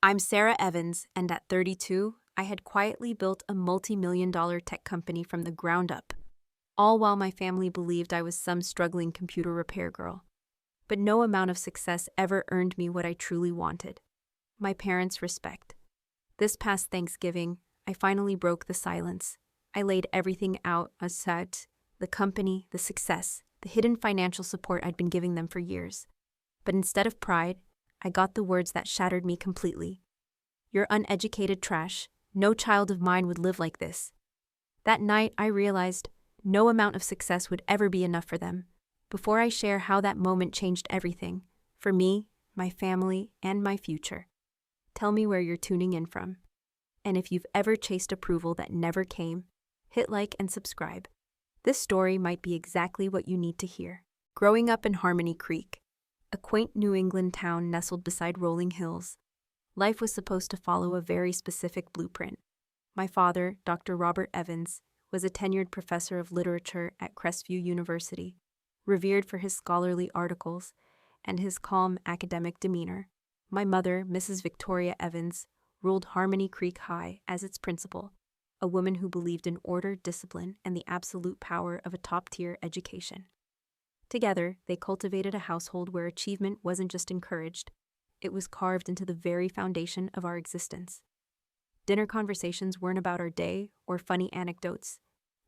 I'm Sarah Evans, and at 32, I had quietly built a multi-million-dollar tech company from the ground up, all while my family believed I was some struggling computer repair girl. But no amount of success ever earned me what I truly wanted: my parents' respect. This past Thanksgiving, I finally broke the silence. I laid everything out aside: the company, the success, the hidden financial support I'd been giving them for years. But instead of pride, I got the words that shattered me completely. "You're uneducated trash. No child of mine would live like this." That night, I realized no amount of success would ever be enough for them. Before I share how that moment changed everything, for me, my family, and my future, tell me where you're tuning in from. And if you've ever chased approval that never came, hit like and subscribe. This story might be exactly what you need to hear. Growing up in Harmony Creek, a quaint New England town nestled beside rolling hills, life was supposed to follow a very specific blueprint. My father, Dr. Robert Evans, was a tenured professor of literature at Crestview University, revered for his scholarly articles and his calm academic demeanor. My mother, Mrs. Victoria Evans, ruled Harmony Creek High as its principal, a woman who believed in order, discipline, and the absolute power of a top-tier education. Together, they cultivated a household where achievement wasn't just encouraged, it was carved into the very foundation of our existence. Dinner conversations weren't about our day or funny anecdotes.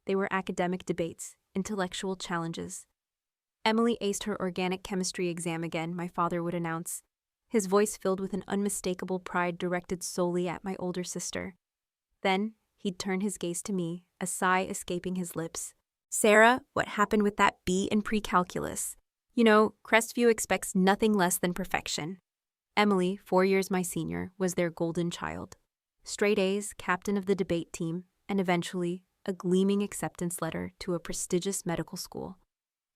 They were academic debates, intellectual challenges. "Emily aced her organic chemistry exam again," my father would announce, his voice filled with an unmistakable pride directed solely at my older sister. Then, he'd turn his gaze to me, a sigh escaping his lips. "Sarah, what happened with that B in pre-calculus? You know, Crestview expects nothing less than perfection." Emily, 4 years my senior, was their golden child. Straight A's, captain of the debate team, and eventually, a gleaming acceptance letter to a prestigious medical school.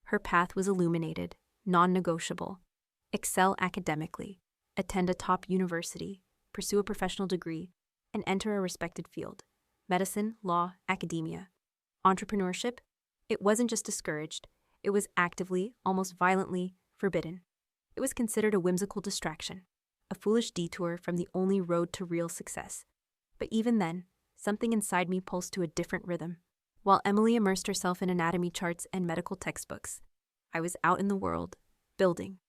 Her path was illuminated, non-negotiable. Excel academically, attend a top university, pursue a professional degree, and enter a respected field: medicine, law, academia. Entrepreneurship? It wasn't just discouraged, it was actively, almost violently, forbidden. It was considered a whimsical distraction, a foolish detour from the only road to real success. But even then, something inside me pulsed to a different rhythm. While Emily immersed herself in anatomy charts and medical textbooks, I was out in the world, building.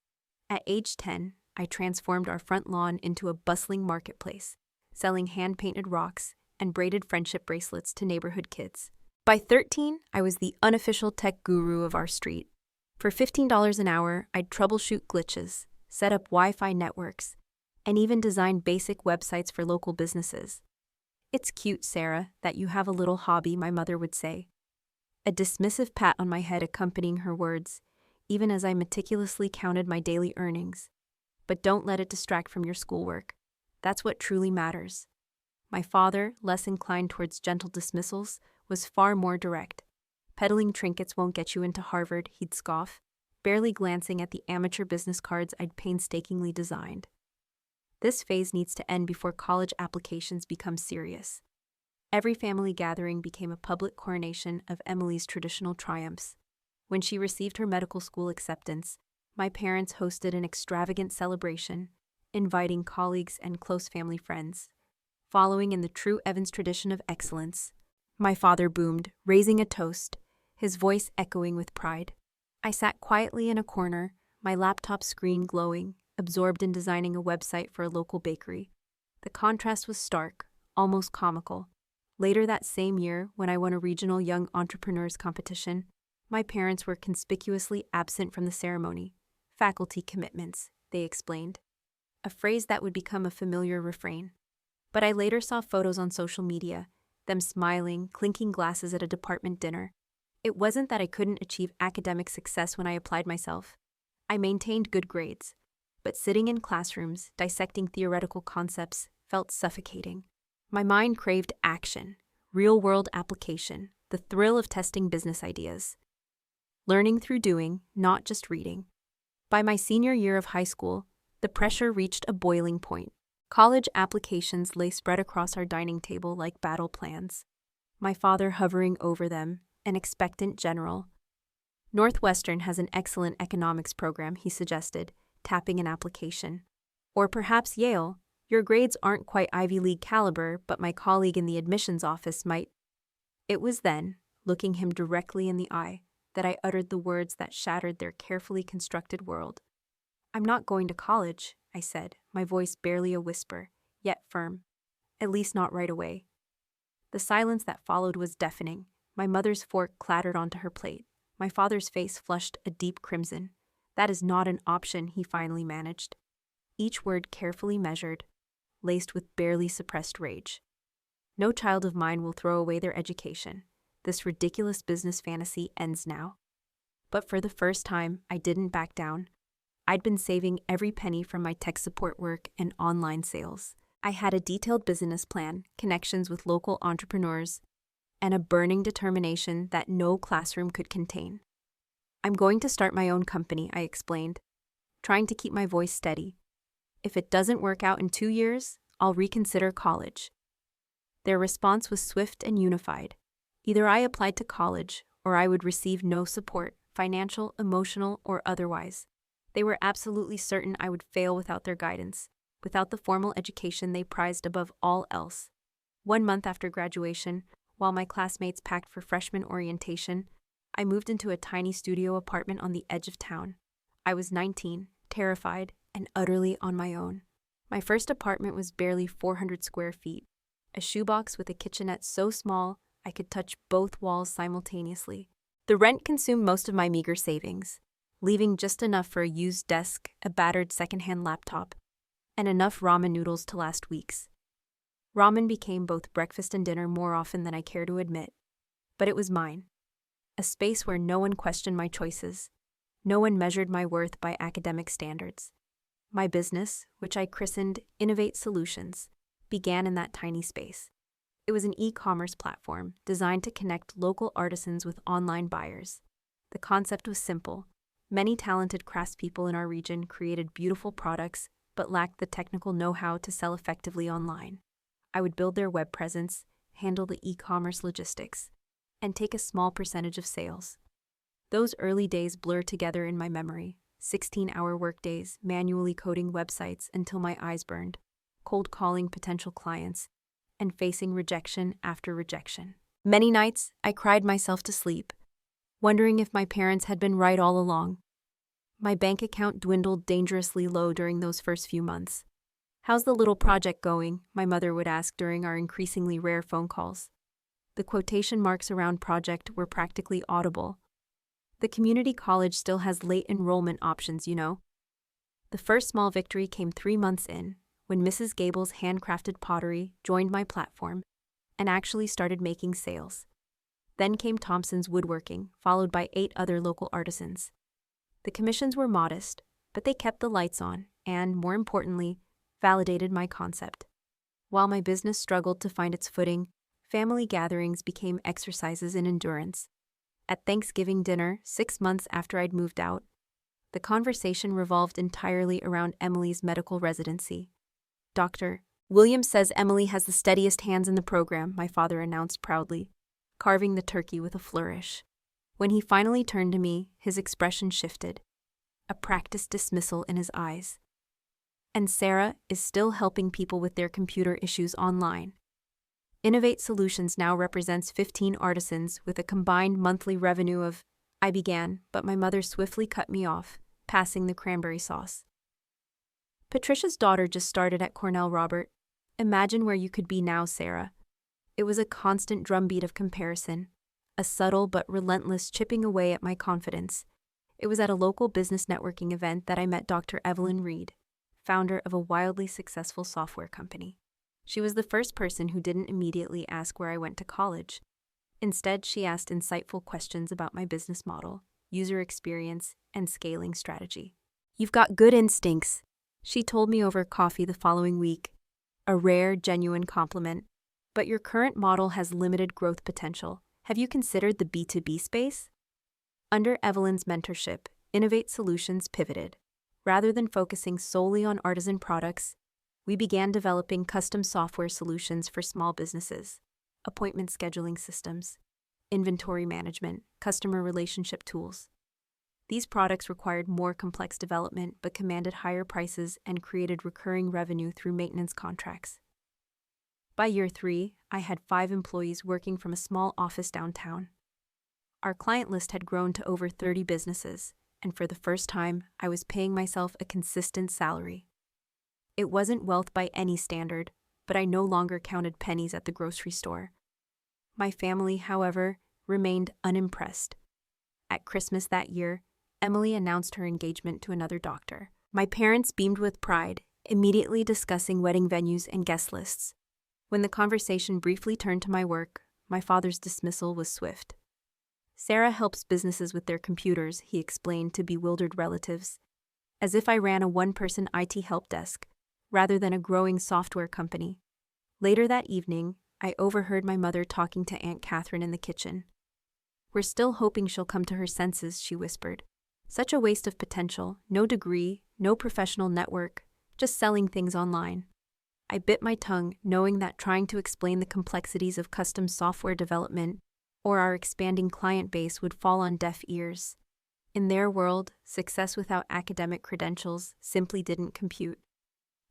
At age 10, I transformed our front lawn into a bustling marketplace, selling hand-painted rocks and braided friendship bracelets to neighborhood kids. By 13, I was the unofficial tech guru of our street. For $15 an hour, I'd troubleshoot glitches, set up Wi-Fi networks, and even design basic websites for local businesses. "It's cute, Sarah, that you have a little hobby," my mother would say, a dismissive pat on my head accompanying her words, even as I meticulously counted my daily earnings. "But don't let it distract from your schoolwork. That's what truly matters." My father, less inclined towards gentle dismissals, was far more direct. "Peddling trinkets won't get you into Harvard," he'd scoff, barely glancing at the amateur business cards I'd painstakingly designed. This phase needs to end before college applications become serious. Every family gathering became a public coronation of Emily's traditional triumphs. When she received her medical school acceptance, my parents hosted an extravagant celebration, inviting colleagues and close family friends. Following in the true Evans tradition of excellence, my father boomed, raising a toast, his voice echoing with pride. I sat quietly in a corner, my laptop screen glowing, absorbed in designing a website for a local bakery. The contrast was stark, almost comical. Later that same year, when I won a regional young entrepreneurs competition, my parents were conspicuously absent from the ceremony. "Faculty commitments," they explained, a phrase that would become a familiar refrain. But I later saw photos on social media, them smiling, clinking glasses at a department dinner. It wasn't that I couldn't achieve academic success when I applied myself. I maintained good grades, but sitting in classrooms, dissecting theoretical concepts, felt suffocating. My mind craved action, real-world application, the thrill of testing business ideas. Learning through doing, not just reading. By my senior year of high school, the pressure reached a boiling point. College applications lay spread across our dining table like battle plans, my father hovering over them, an expectant general. "Northwestern has an excellent economics program," he suggested, tapping an application. "Or perhaps Yale. Your grades aren't quite Ivy League caliber, but my colleague in the admissions office might. It was then, looking him directly in the eye, that I uttered the words that shattered their carefully constructed world. "I'm not going to college," I said, my voice barely a whisper, yet firm. "At least not right away." The silence that followed was deafening. My mother's fork clattered onto her plate. My father's face flushed a deep crimson. "That is not an option," he finally managed. Each word carefully measured, laced with barely suppressed rage. "No child of mine will throw away their education. This ridiculous business fantasy ends now." But for the first time, I didn't back down. I'd been saving every penny from my tech support work and online sales. I had a detailed business plan, connections with local entrepreneurs, and a burning determination that no classroom could contain. "I'm going to start my own company," I explained, trying to keep my voice steady. "If it doesn't work out in 2 years, I'll reconsider college." Their response was swift and unified. Either I applied to college, or I would receive no support, financial, emotional, or otherwise. They were absolutely certain I would fail without their guidance, without the formal education they prized above all else. 1 month after graduation, while my classmates packed for freshman orientation, I moved into a tiny studio apartment on the edge of town. I was 19, terrified, and utterly on my own. My first apartment was barely 400 square feet, a shoebox with a kitchenette so small I could touch both walls simultaneously. The rent consumed most of my meager savings, leaving just enough for a used desk, a battered secondhand laptop, and enough ramen noodles to last weeks. Ramen became both breakfast and dinner more often than I care to admit. But it was mine. A space where no one questioned my choices. No one measured my worth by academic standards. My business, which I christened Innovate Solutions, began in that tiny space. It was an e-commerce platform designed to connect local artisans with online buyers. The concept was simple. Many talented craftspeople in our region created beautiful products but lacked the technical know-how to sell effectively online. I would build their web presence, handle the e-commerce logistics, and take a small percentage of sales. Those early days blur together in my memory. 16-hour workdays, manually coding websites until my eyes burned, cold calling potential clients, and facing rejection after rejection. Many nights, I cried myself to sleep, wondering if my parents had been right all along. My bank account dwindled dangerously low during those first few months. "How's the little project going?" my mother would ask during our increasingly rare phone calls. The quotation marks around project were practically audible. The community college still has late enrollment options, you know. The first small victory came 3 months in, when Mrs. Gable's handcrafted pottery joined my platform and actually started making sales. Then came Thompson's woodworking, followed by 8 other local artisans. The commissions were modest, but they kept the lights on and, more importantly, validated my concept. While my business struggled to find its footing, family gatherings became exercises in endurance. At Thanksgiving dinner, 6 months after I'd moved out, the conversation revolved entirely around Emily's medical residency. "Dr. Williams says Emily has the steadiest hands in the program," my father announced proudly, carving the turkey with a flourish. When he finally turned to me, his expression shifted, a practiced dismissal in his eyes. "And Sarah is still helping people with their computer issues online." Innovate Solutions now represents 15 artisans with a combined monthly revenue of, I began, but my mother swiftly cut me off, passing the cranberry sauce. "Patricia's daughter just started at Cornell, Robert. Imagine where you could be now, Sarah." It was a constant drumbeat of comparison, a subtle but relentless chipping away at my confidence. It was at a local business networking event that I met Dr. Evelyn Reed, founder of a wildly successful software company. She was the first person who didn't immediately ask where I went to college. Instead, she asked insightful questions about my business model, user experience, and scaling strategy. "You've got good instincts," she told me over coffee the following week, a rare, genuine compliment. "But your current model has limited growth potential. Have you considered the B2B space?" Under Evelyn's mentorship, Innovate Solutions pivoted. Rather than focusing solely on artisan products, we began developing custom software solutions for small businesses, appointment scheduling systems, inventory management, customer relationship tools. These products required more complex development but commanded higher prices and created recurring revenue through maintenance contracts. By year 3, I had 5 employees working from a small office downtown. Our client list had grown to over 30 businesses, and for the first time, I was paying myself a consistent salary. It wasn't wealth by any standard, but I no longer counted pennies at the grocery store. My family, however, remained unimpressed. At Christmas that year, Emily announced her engagement to another doctor. My parents beamed with pride, immediately discussing wedding venues and guest lists. When the conversation briefly turned to my work, my father's dismissal was swift. Sarah helps businesses with their computers, he explained to bewildered relatives, as if I ran a one-person IT help desk, rather than a growing software company. Later that evening, I overheard my mother talking to Aunt Catherine in the kitchen. "We're still hoping she'll come to her senses," she whispered. "Such a waste of potential, no degree, no professional network, just selling things online." I bit my tongue, knowing that trying to explain the complexities of custom software development or our expanding client base would fall on deaf ears. In their world, success without academic credentials simply didn't compute.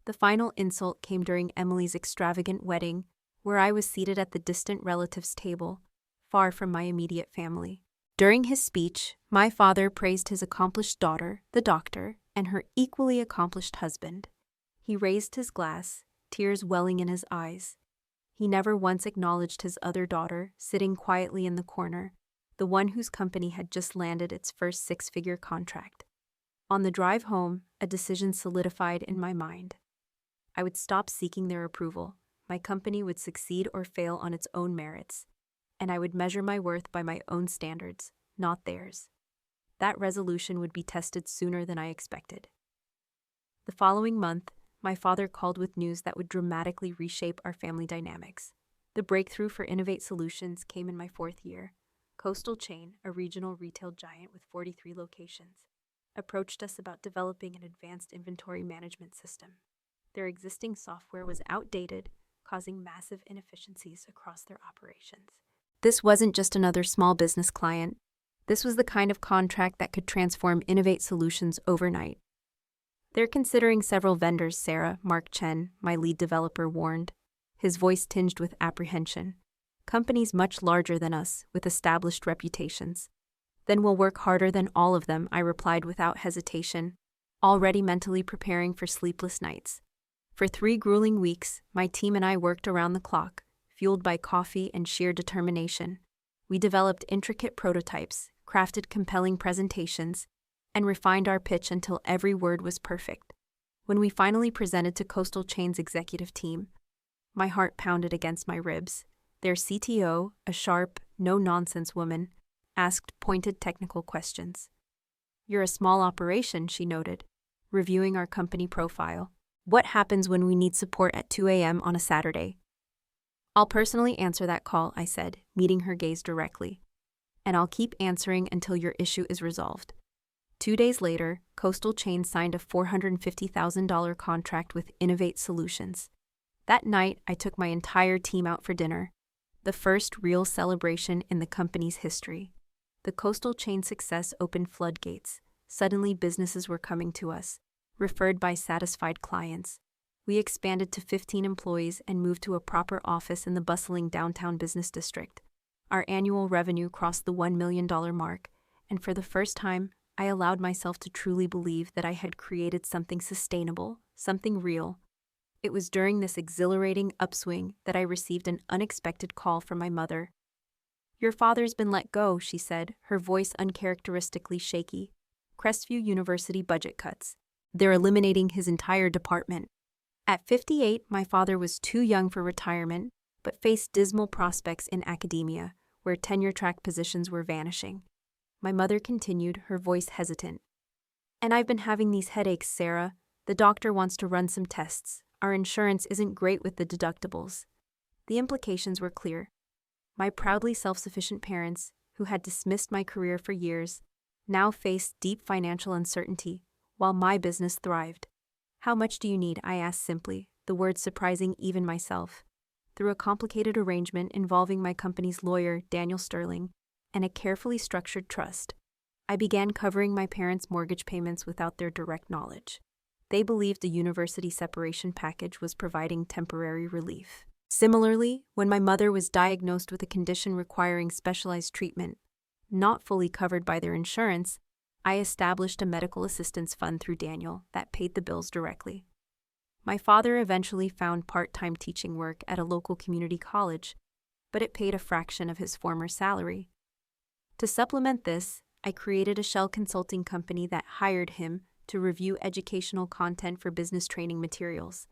The final insult came during Emily's extravagant wedding, where I was seated at the distant relative's table, far from my immediate family. During his speech, my father praised his accomplished daughter, the doctor, and her equally accomplished husband. He raised his glass, tears welling in his eyes. He never once acknowledged his other daughter, sitting quietly in the corner, the one whose company had just landed its first 6-figure contract. On the drive home, a decision solidified in my mind. I would stop seeking their approval. My company would succeed or fail on its own merits, and I would measure my worth by my own standards, not theirs. That resolution would be tested sooner than I expected. The following month, my father called with news that would dramatically reshape our family dynamics. The breakthrough for Innovate Solutions came in my 4th year. Coastal Chain, a regional retail giant with 43 locations, approached us about developing an advanced inventory management system. Their existing software was outdated, causing massive inefficiencies across their operations. This wasn't just another small business client. This was the kind of contract that could transform Innovate Solutions overnight. "They're considering several vendors," Mark Chen, my lead developer, warned, his voice tinged with apprehension. "Companies much larger than us, with established reputations." "Then we'll work harder than all of them," I replied without hesitation, already mentally preparing for sleepless nights. For 3 grueling weeks, my team and I worked around the clock, fueled by coffee and sheer determination. We developed intricate prototypes, crafted compelling presentations, and refined our pitch until every word was perfect. When we finally presented to Coastal Chain's executive team, my heart pounded against my ribs. Their CTO, a sharp, no-nonsense woman, asked pointed technical questions. "You're a small operation," she noted, reviewing our company profile. "What happens when we need support at 2 a.m. on a Saturday?" "I'll personally answer that call," I said, meeting her gaze directly. "And I'll keep answering until your issue is resolved." 2 days later, Coastal Chain signed a $450,000 contract with Innovate Solutions. That night, I took my entire team out for dinner, the first real celebration in the company's history. The Coastal Chain success opened floodgates. Suddenly, businesses were coming to us, referred by satisfied clients. We expanded to 15 employees and moved to a proper office in the bustling downtown business district. Our annual revenue crossed the $1 million mark, and for the first time, I allowed myself to truly believe that I had created something sustainable, something real. It was during this exhilarating upswing that I received an unexpected call from my mother. "Your father's been let go," she said, her voice uncharacteristically shaky. "Crestview University budget cuts. They're eliminating his entire department." At 58, my father was too young for retirement, but faced dismal prospects in academia, where tenure-track positions were vanishing. My mother continued, her voice hesitant. "And I've been having these headaches, Sarah. The doctor wants to run some tests. Our insurance isn't great with the deductibles." The implications were clear. My proudly self-sufficient parents, who had dismissed my career for years, now faced deep financial uncertainty, while my business thrived. "How much do you need?" I asked simply, the words surprising even myself. Through a complicated arrangement involving my company's lawyer, Daniel Sterling, and a carefully structured trust, I began covering my parents' mortgage payments without their direct knowledge. They believed a university separation package was providing temporary relief. Similarly, when my mother was diagnosed with a condition requiring specialized treatment, not fully covered by their insurance, I established a medical assistance fund through Daniel that paid the bills directly. My father eventually found part-time teaching work at a local community college, but it paid a fraction of his former salary. To supplement this, I created a shell consulting company that hired him to review educational content for business training materials,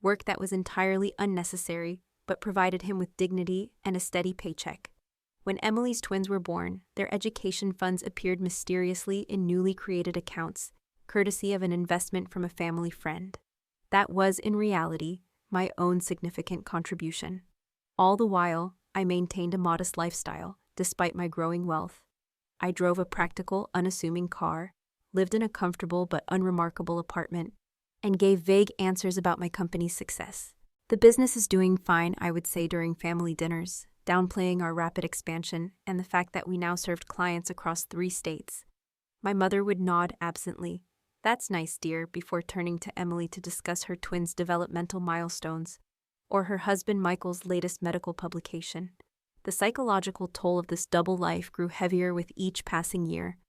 work that was entirely unnecessary but provided him with dignity and a steady paycheck. When Emily's twins were born, their education funds appeared mysteriously in newly created accounts, courtesy of an investment from a family friend. That was, in reality, my own significant contribution. All the while, I maintained a modest lifestyle, despite my growing wealth. I drove a practical, unassuming car, lived in a comfortable but unremarkable apartment, and gave vague answers about my company's success. The business is doing fine, I would say during family dinners, downplaying our rapid expansion and the fact that we now served clients across 3 states. My mother would nod absently. "That's nice, dear," before turning to Emily to discuss her twins' developmental milestones, or her husband Michael's latest medical publication. The psychological toll of this double life grew heavier with each passing year.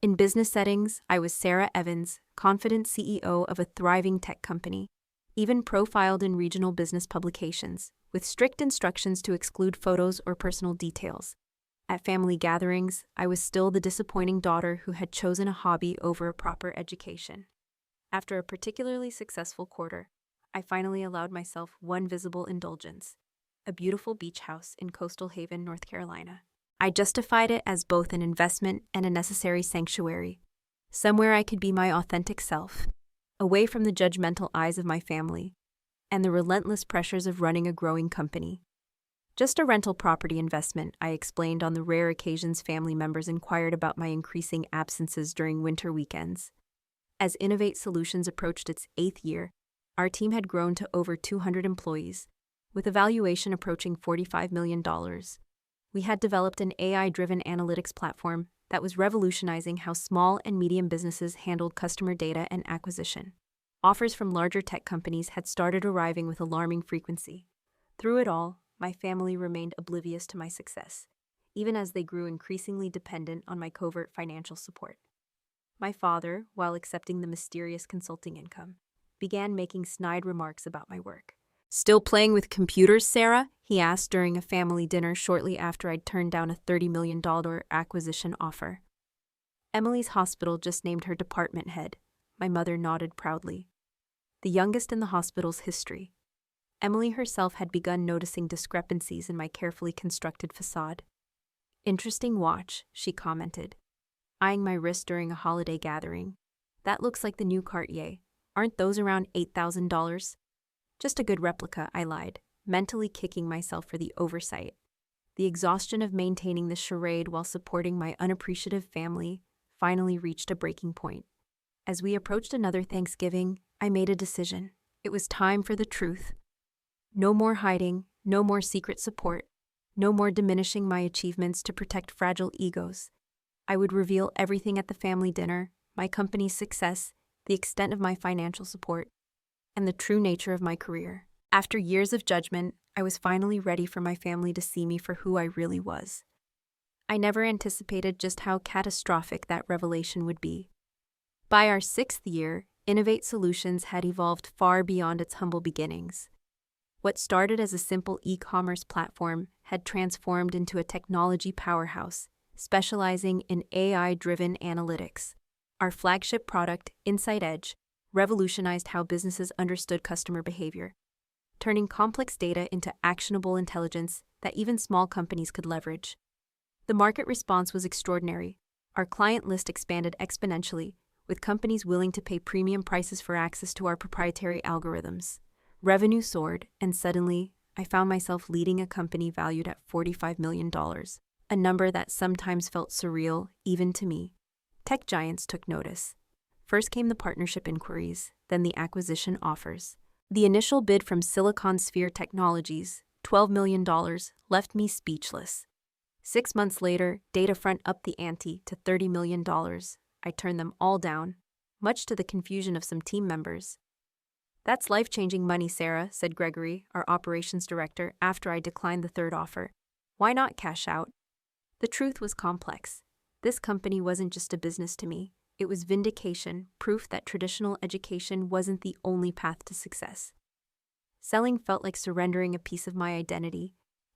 In business settings, I was Sarah Evans, confident CEO of a thriving tech company, even profiled in regional business publications, with strict instructions to exclude photos or personal details. At family gatherings, I was still the disappointing daughter who had chosen a hobby over a proper education. After a particularly successful quarter, I finally allowed myself one visible indulgence: a beautiful beach house in Coastal Haven, North Carolina. I justified it as both an investment and a necessary sanctuary, somewhere I could be my authentic self, away from the judgmental eyes of my family and the relentless pressures of running a growing company. "Just a rental property investment," I explained on the rare occasions family members inquired about my increasing absences during winter weekends. As Innovate Solutions approached its 8th year, our team had grown to over 200 employees, with a valuation approaching $45 million. We had developed an AI-driven analytics platform that was revolutionizing how small and medium businesses handled customer data and acquisition. Offers from larger tech companies had started arriving with alarming frequency. Through it all, my family remained oblivious to my success, even as they grew increasingly dependent on my covert financial support. My father, while accepting the mysterious consulting income, began making snide remarks about my work. "Still playing with computers, Sarah?" he asked during a family dinner shortly after I'd turned down a $30 million acquisition offer. Emily's hospital just named her department head. My mother nodded proudly. The youngest in the hospital's history. Emily herself had begun noticing discrepancies in my carefully constructed facade. "Interesting watch," she commented, eyeing my wrist during a holiday gathering. "That looks like the new Cartier. Aren't those around $8,000? "Just a good replica," I lied, mentally kicking myself for the oversight. The exhaustion of maintaining the charade while supporting my unappreciative family finally reached a breaking point. As we approached another Thanksgiving, I made a decision. It was time for the truth. No more hiding, no more secret support, no more diminishing my achievements to protect fragile egos. I would reveal everything at the family dinner: my company's success, the extent of my financial support, and the true nature of my career. After years of judgment, I was finally ready for my family to see me for who I really was. I never anticipated just how catastrophic that revelation would be. By our 6th year, Innovate Solutions had evolved far beyond its humble beginnings. What started as a simple e-commerce platform had transformed into a technology powerhouse, specializing in AI-driven analytics. Our flagship product, Insight Edge, revolutionized how businesses understood customer behavior, turning complex data into actionable intelligence that even small companies could leverage. The market response was extraordinary. Our client list expanded exponentially, with companies willing to pay premium prices for access to our proprietary algorithms. Revenue soared, and suddenly, I found myself leading a company valued at $45 million, a number that sometimes felt surreal even to me. Tech giants took notice. First came the partnership inquiries, then the acquisition offers. The initial bid from Silicon Sphere Technologies, $12 million, left me speechless. 6 months later, Datafront upped the ante to $30 million. I turned them all down, much to the confusion of some team members. "That's life-changing money, Sarah," said Gregory, our operations director, after I declined the third offer. "Why not cash out?" The truth was complex. This company wasn't just a business to me. It was vindication, proof that traditional education wasn't the only path to success. Selling felt like surrendering a piece of my identity.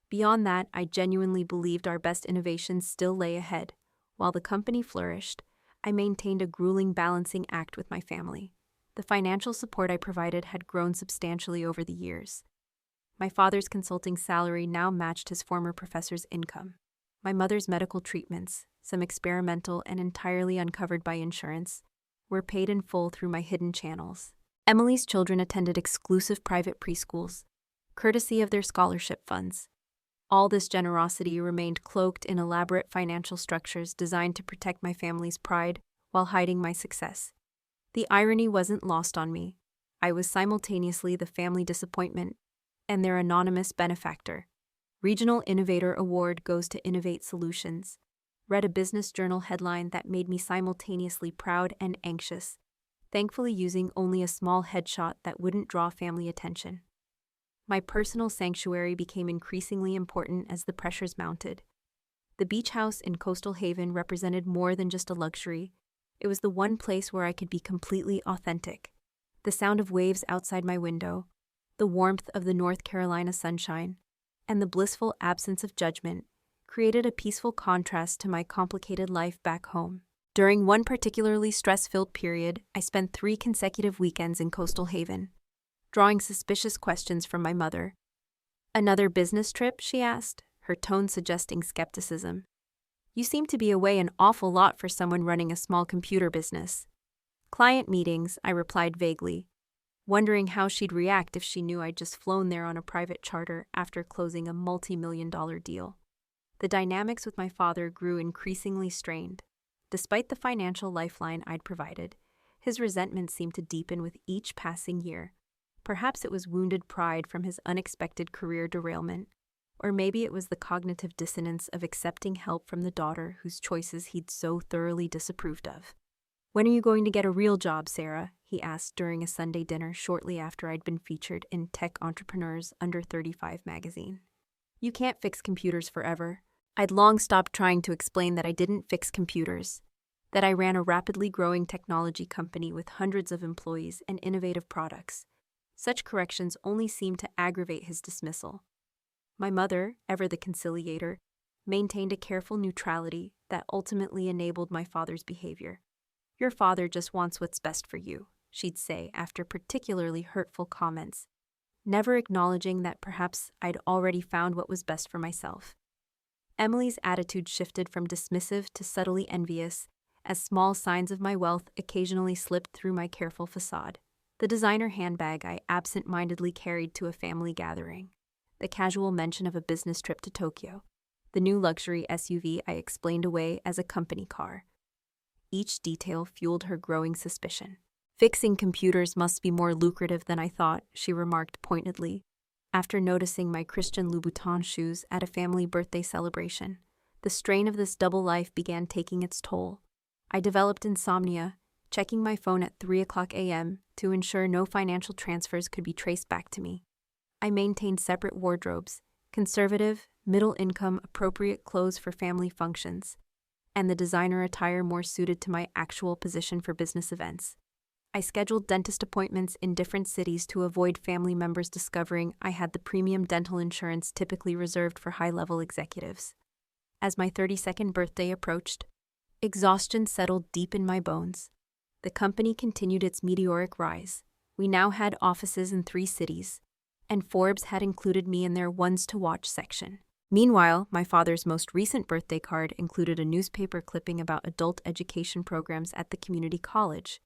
Beyond that, I genuinely believed our best innovations still lay ahead. While the company flourished, I maintained a grueling balancing act with my family. The financial support I provided had grown substantially over the years. My father's consulting salary now matched his former professor's income. My mother's medical treatments, some experimental and entirely uncovered by insurance, were paid in full through my hidden channels. Emily's children attended exclusive private preschools, courtesy of their scholarship funds. All this generosity remained cloaked in elaborate financial structures designed to protect my family's pride while hiding my success. The irony wasn't lost on me. I was simultaneously the family disappointment and their anonymous benefactor. Regional Innovator Award goes to Innovate Solutions. Read a business journal headline that made me simultaneously proud and anxious, thankfully using only a small headshot that wouldn't draw family attention. My personal sanctuary became increasingly important as the pressures mounted. The beach house in Coastal Haven represented more than just a luxury. It was the one place where I could be completely authentic. The sound of waves outside my window, the warmth of the North Carolina sunshine, and the blissful absence of judgment created a peaceful contrast to my complicated life back home. During one particularly stress-filled period, I spent 3 consecutive weekends in Coastal Haven, drawing suspicious questions from my mother. "Another business trip?" she asked, her tone suggesting skepticism. "You seem to be away an awful lot for someone running a small computer business." "Client meetings," I replied vaguely, wondering how she'd react if she knew I'd just flown there on a private charter after closing a multi-million-dollar deal. The dynamics with my father grew increasingly strained. Despite the financial lifeline I'd provided, his resentment seemed to deepen with each passing year. Perhaps it was wounded pride from his unexpected career derailment, or maybe it was the cognitive dissonance of accepting help from the daughter whose choices he'd so thoroughly disapproved of. "When are you going to get a real job, Sarah?" he asked during a Sunday dinner shortly after I'd been featured in Tech Entrepreneurs Under 35 magazine. "You can't fix computers forever." I'd long stopped trying to explain that I didn't fix computers, that I ran a rapidly growing technology company with hundreds of employees and innovative products. Such corrections only seemed to aggravate his dismissal. My mother, ever the conciliator, maintained a careful neutrality that ultimately enabled my father's behavior. "Your father just wants what's best for you," she'd say after particularly hurtful comments, never acknowledging that perhaps I'd already found what was best for myself. Emily's attitude shifted from dismissive to subtly envious, as small signs of my wealth occasionally slipped through my careful facade. The designer handbag I absent-mindedly carried to a family gathering, the casual mention of a business trip to Tokyo, the new luxury SUV I explained away as a company car. Each detail fueled her growing suspicion. "Fixing computers must be more lucrative than I thought," she remarked pointedly, after noticing my Christian Louboutin shoes at a family birthday celebration. The strain of this double life began taking its toll. I developed insomnia, checking my phone at 3:00 a.m. to ensure no financial transfers could be traced back to me. I maintained separate wardrobes, conservative, middle-income, appropriate clothes for family functions, and the designer attire more suited to my actual position for business events. I scheduled dentist appointments in different cities to avoid family members discovering I had the premium dental insurance typically reserved for high-level executives. As my 32nd birthday approached, exhaustion settled deep in my bones. The company continued its meteoric rise. We now had offices in 3 cities, and Forbes had included me in their ones to watch section. Meanwhile, my father's most recent birthday card included a newspaper clipping about adult education programs at the community college.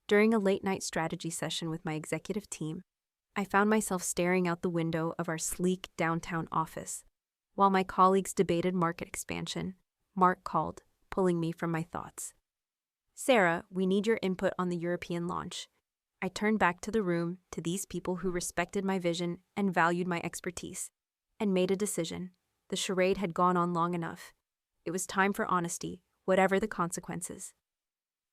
During a late-night strategy session with my executive team, I found myself staring out the window of our sleek downtown office. While my colleagues debated market expansion, Mark called, pulling me from my thoughts. "Sarah, we need your input on the European launch." I turned back to the room, to these people who respected my vision and valued my expertise, and made a decision. The charade had gone on long enough. It was time for honesty, whatever the consequences.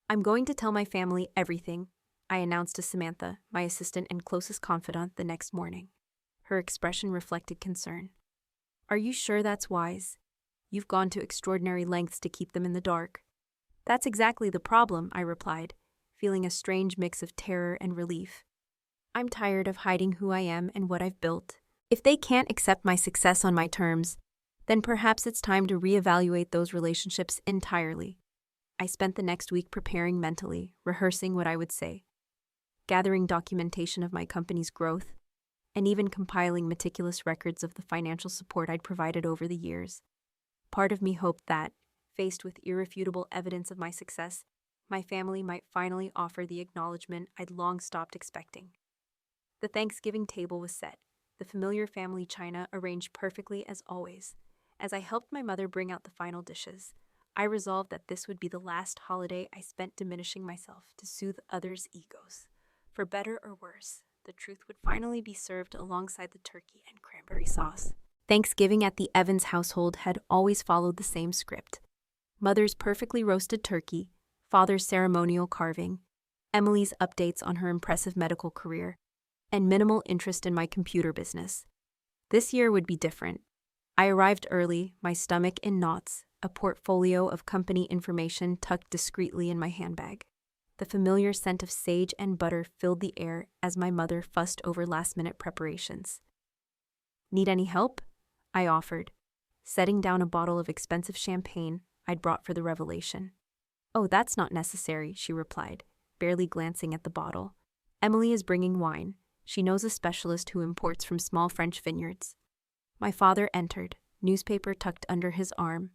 "I'm going to tell my family everything," I announced to Samantha, my assistant and closest confidant, the next morning. Her expression reflected concern. "Are you sure that's wise? You've gone to extraordinary lengths to keep them in the dark." "That's exactly the problem," I replied, feeling a strange mix of terror and relief. "I'm tired of hiding who I am and what I've built. If they can't accept my success on my terms, then perhaps it's time to reevaluate those relationships entirely." I spent the next week preparing mentally, rehearsing what I would say, gathering documentation of my company's growth, and even compiling meticulous records of the financial support I'd provided over the years. Part of me hoped that, faced with irrefutable evidence of my success, my family might finally offer the acknowledgement I'd long stopped expecting. The Thanksgiving table was set, the familiar family china arranged perfectly as always. As I helped my mother bring out the final dishes, I resolved that this would be the last holiday I spent diminishing myself to soothe others' egos. For better or worse, the truth would finally be served alongside the turkey and cranberry sauce. Thanksgiving at the Evans household had always followed the same script. Mother's perfectly roasted turkey, father's ceremonial carving, Emily's updates on her impressive medical career, and minimal interest in my computer business. This year would be different. I arrived early, my stomach in knots, a portfolio of company information tucked discreetly in my handbag. The familiar scent of sage and butter filled the air as my mother fussed over last-minute preparations. "Need any help?" I offered, setting down a bottle of expensive champagne I'd brought for the revelation. "Oh, that's not necessary," she replied, barely glancing at the bottle. "Emily is bringing wine. She knows a specialist who imports from small French vineyards." My father entered, newspaper tucked under his arm.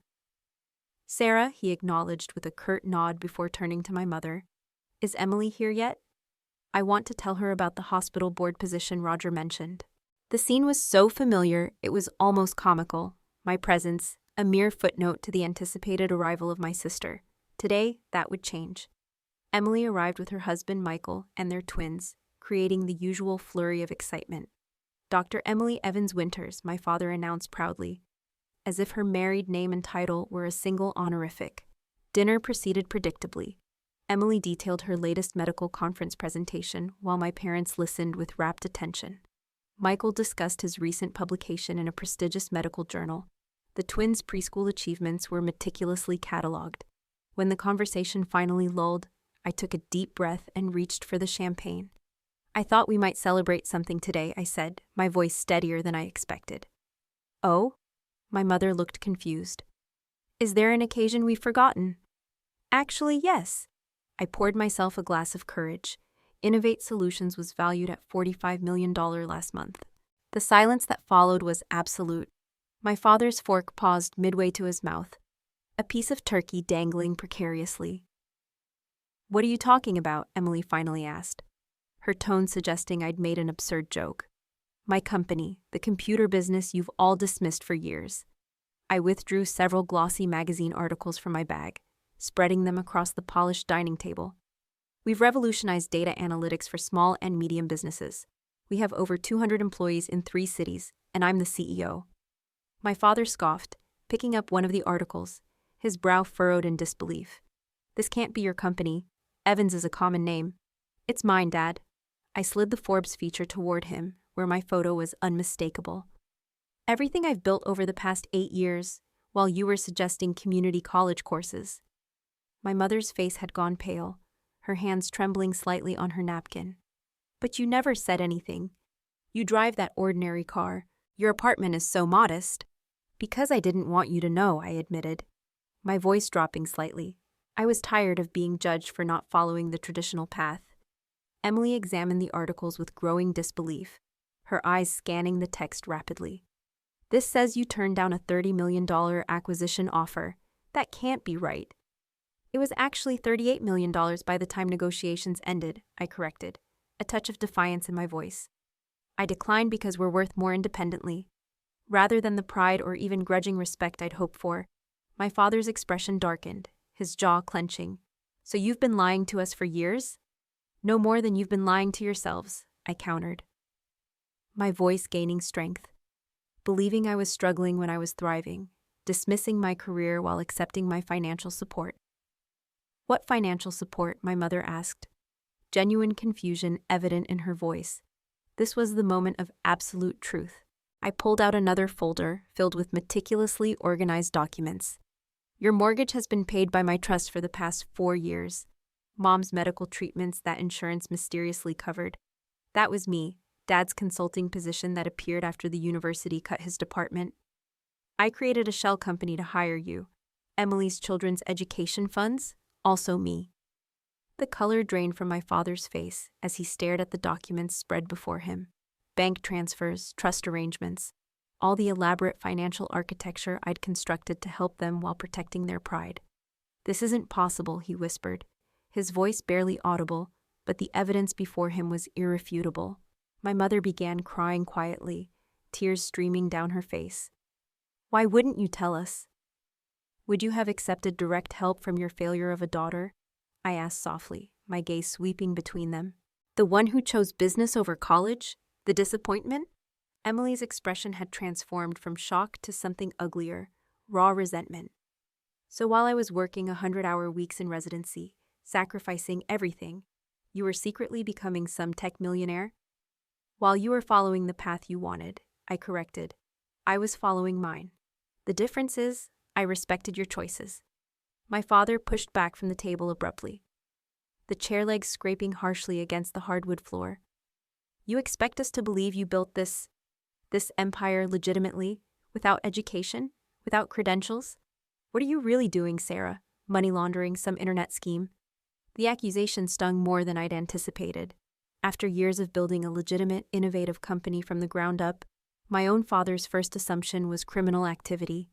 "Sarah," he acknowledged with a curt nod before turning to my mother. "Is Emily here yet? I want to tell her about the hospital board position Roger mentioned." The scene was so familiar, it was almost comical. My presence, a mere footnote to the anticipated arrival of my sister. Today, that would change. Emily arrived with her husband Michael and their twins, creating the usual flurry of excitement. "Dr. Emily Evans Winters," my father announced proudly, as if her married name and title were a single honorific. Dinner proceeded predictably. Emily detailed her latest medical conference presentation while my parents listened with rapt attention. Michael discussed his recent publication in a prestigious medical journal. The twins' preschool achievements were meticulously cataloged. When the conversation finally lulled, I took a deep breath and reached for the champagne. "I thought we might celebrate something today," I said, my voice steadier than I expected. "Oh?" My mother looked confused. "Is there an occasion we've forgotten?" "Actually, yes." I poured myself a glass of courage. Innovate Solutions was valued at $45 million last month. The silence that followed was absolute. My father's fork paused midway to his mouth, a piece of turkey dangling precariously. "What are you talking about?" Emily finally asked, her tone suggesting I'd made an absurd joke. "My company, the computer business you've all dismissed for years." I withdrew several glossy magazine articles from my bag, spreading them across the polished dining table. "We've revolutionized data analytics for small and medium businesses. We have over 200 employees in 3 cities, and I'm the CEO. My father scoffed, picking up one of the articles, his brow furrowed in disbelief. "This can't be your company. Evans is a common name." "It's mine, Dad." I slid the Forbes feature toward him, where my photo was unmistakable. "Everything I've built over the past 8 years, while you were suggesting community college courses." My mother's face had gone pale, her hands trembling slightly on her napkin. "But you never said anything. You drive that ordinary car. Your apartment is so modest." "Because I didn't want you to know," I admitted, my voice dropping slightly. I was tired of being judged for not following the traditional path. Emily examined the articles with growing disbelief, her eyes scanning the text rapidly. "This says you turned down a $30 million acquisition offer. That can't be right." "It was actually $38 million by the time negotiations ended," I corrected, a touch of defiance in my voice. "I declined because we're worth more independently." Rather than the pride or even grudging respect I'd hoped for, my father's expression darkened, his jaw clenching. "So you've been lying to us for years?" "No more than you've been lying to yourselves," I countered, my voice gaining strength. believing I was struggling when I was thriving, dismissing my career while accepting my financial support. What financial support? My mother asked, genuine confusion evident in her voice. This was the moment of absolute truth. I pulled out another folder filled with meticulously organized documents. Your mortgage has been paid by my trust for the past 4 years. Mom's medical treatments that insurance mysteriously covered. That was me, Dad's consulting position that appeared after the university cut his department. I created a shell company to hire you. Emily's children's education funds, also me. The color drained from my father's face as he stared at the documents spread before him. Bank transfers, trust arrangements, all the elaborate financial architecture I'd constructed to help them while protecting their pride. This isn't possible, he whispered, his voice barely audible, but the evidence before him was irrefutable. My mother began crying quietly, tears streaming down her face. Why wouldn't you tell us? Would you have accepted direct help from your failure of a daughter? I asked softly, my gaze sweeping between them. The one who chose business over college? The disappointment? Emily's expression had transformed from shock to something uglier, raw resentment. So while I was working 100-hour weeks in residency, sacrificing everything, you were secretly becoming some tech millionaire? While you were following the path you wanted, I corrected, I was following mine. The difference is, I respected your choices. My father pushed back from the table abruptly, the chair legs scraping harshly against the hardwood floor. You expect us to believe you built this empire legitimately, without education, without credentials? What are you really doing, Sarah? Money laundering, some internet scheme? The accusation stung more than I'd anticipated. After years of building a legitimate, innovative company from the ground up, my own father's first assumption was criminal activity.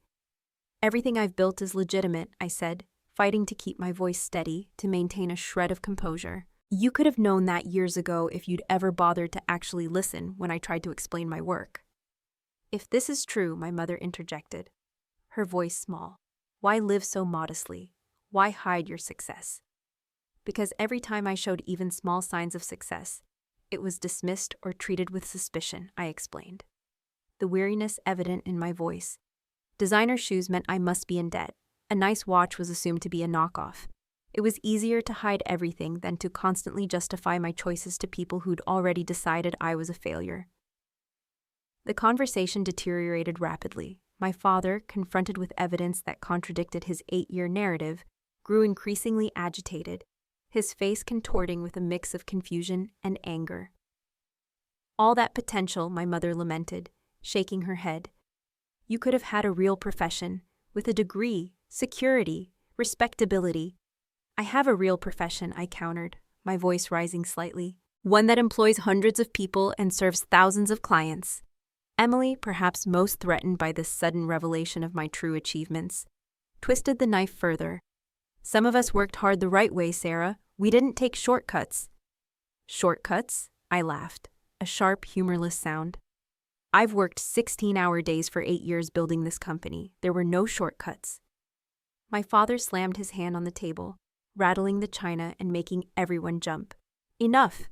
Everything I've built is legitimate, I said, fighting to keep my voice steady, to maintain a shred of composure. You could have known that years ago if you'd ever bothered to actually listen when I tried to explain my work. If this is true, my mother interjected, her voice small, why live so modestly? Why hide your success? Because every time I showed even small signs of success, it was dismissed or treated with suspicion, I explained, the weariness evident in my voice. Designer shoes meant I must be in debt. A nice watch was assumed to be a knockoff. It was easier to hide everything than to constantly justify my choices to people who'd already decided I was a failure. The conversation deteriorated rapidly. My father, confronted with evidence that contradicted his 8-year narrative, grew increasingly agitated, his face contorting with a mix of confusion and anger. All that potential, my mother lamented, shaking her head. You could have had a real profession, with a degree, security, respectability. I have a real profession, I countered, my voice rising slightly. One that employs hundreds of people and serves thousands of clients. Emily, perhaps most threatened by this sudden revelation of my true achievements, twisted the knife further. Some of us worked hard the right way, Sarah. We didn't take shortcuts. Shortcuts? I laughed, a sharp, humorless sound. I've worked 16-hour days for 8 years building this company. There were no shortcuts. My father slammed his hand on the table, rattling the china and making everyone jump. Enough!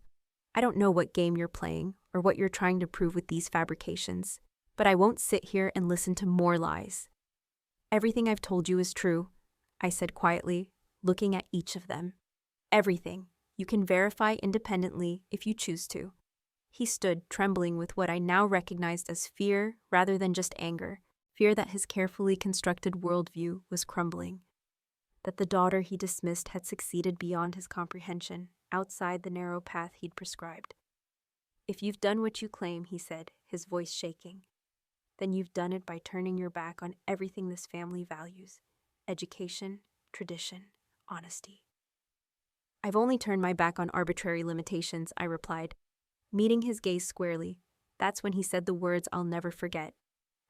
I don't know what game you're playing or what you're trying to prove with these fabrications, but I won't sit here and listen to more lies. Everything I've told you is true, I said quietly, looking at each of them. Everything. You can verify independently if you choose to. He stood, trembling with what I now recognized as fear rather than just anger, fear that his carefully constructed worldview was crumbling, that the daughter he dismissed had succeeded beyond his comprehension, outside the narrow path he'd prescribed. If you've done what you claim, he said, his voice shaking, then you've done it by turning your back on everything this family values: education, tradition, honesty. I've only turned my back on arbitrary limitations, I replied, meeting his gaze squarely. That's when he said the words I'll never forget,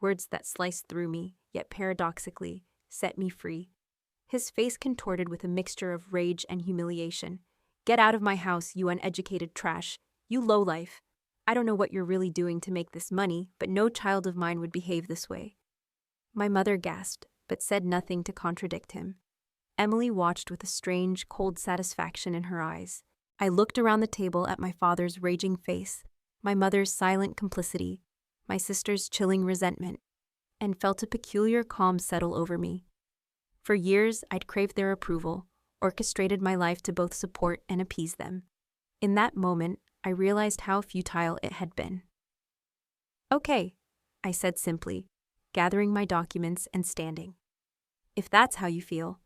words that sliced through me, yet paradoxically set me free. His face contorted with a mixture of rage and humiliation. Get out of my house, you uneducated trash. You lowlife. I don't know what you're really doing to make this money, but no child of mine would behave this way. My mother gasped, but said nothing to contradict him. Emily watched with a strange, cold satisfaction in her eyes. I looked around the table at my father's raging face, my mother's silent complicity, my sister's chilling resentment, and felt a peculiar calm settle over me. For years, I'd craved their approval, orchestrated my life to both support and appease them. In that moment, I realized how futile it had been. "Okay," I said simply, gathering my documents and standing. "If that's how you feel."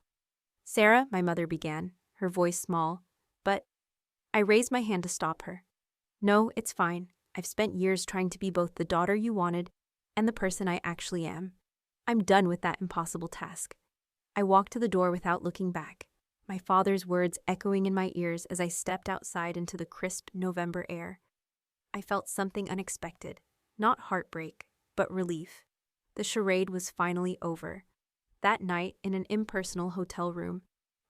"Sarah," my mother began, her voice small, but I raised my hand to stop her. "No, it's fine. I've spent years trying to be both the daughter you wanted and the person I actually am. I'm done with that impossible task." I walked to the door without looking back, my father's words echoing in my ears as I stepped outside into the crisp November air. I felt something unexpected, not heartbreak, but relief. The charade was finally over. That night, in an impersonal hotel room,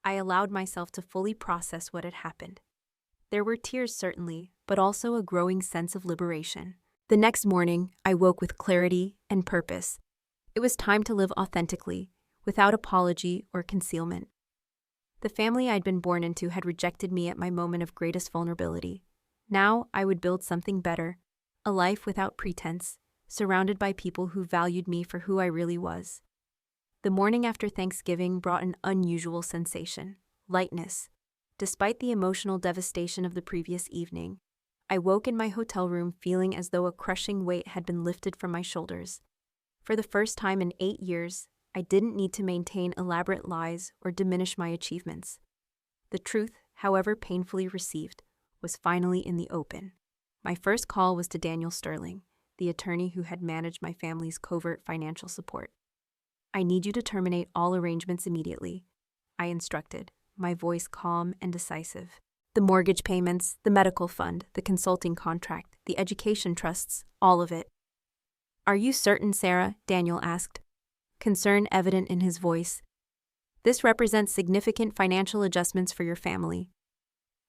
I allowed myself to fully process what had happened. There were tears, certainly, but also a growing sense of liberation. The next morning, I woke with clarity and purpose. It was time to live authentically, without apology or concealment. The family I'd been born into had rejected me at my moment of greatest vulnerability. Now I would build something better, a life without pretense, surrounded by people who valued me for who I really was. The morning after Thanksgiving brought an unusual sensation: lightness. Despite the emotional devastation of the previous evening, I woke in my hotel room feeling as though a crushing weight had been lifted from my shoulders. For the first time in 8 years, I didn't need to maintain elaborate lies or diminish my achievements. The truth, however painfully received, was finally in the open. My first call was to Daniel Sterling, the attorney who had managed my family's covert financial support. "I need you to terminate all arrangements immediately," I instructed, my voice calm and decisive. "The mortgage payments, the medical fund, the consulting contract, the education trusts, all of it." "Are you certain, Sarah?" Daniel asked, concern evident in his voice. "This represents significant financial adjustments for your family."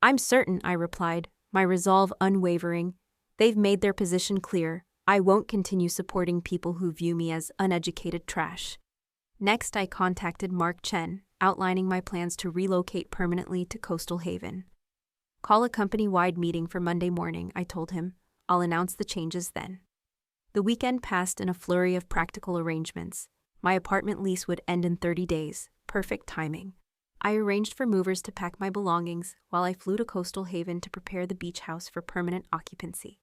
"I'm certain," I replied, my resolve unwavering. "They've made their position clear. I won't continue supporting people who view me as uneducated trash." Next, I contacted Mark Chen, outlining my plans to relocate permanently to Coastal Haven. "Call a company-wide meeting for Monday morning," I told him. "I'll announce the changes then." The weekend passed in a flurry of practical arrangements. My apartment lease would end in 30 days, perfect timing. I arranged for movers to pack my belongings while I flew to Coastal Haven to prepare the beach house for permanent occupancy.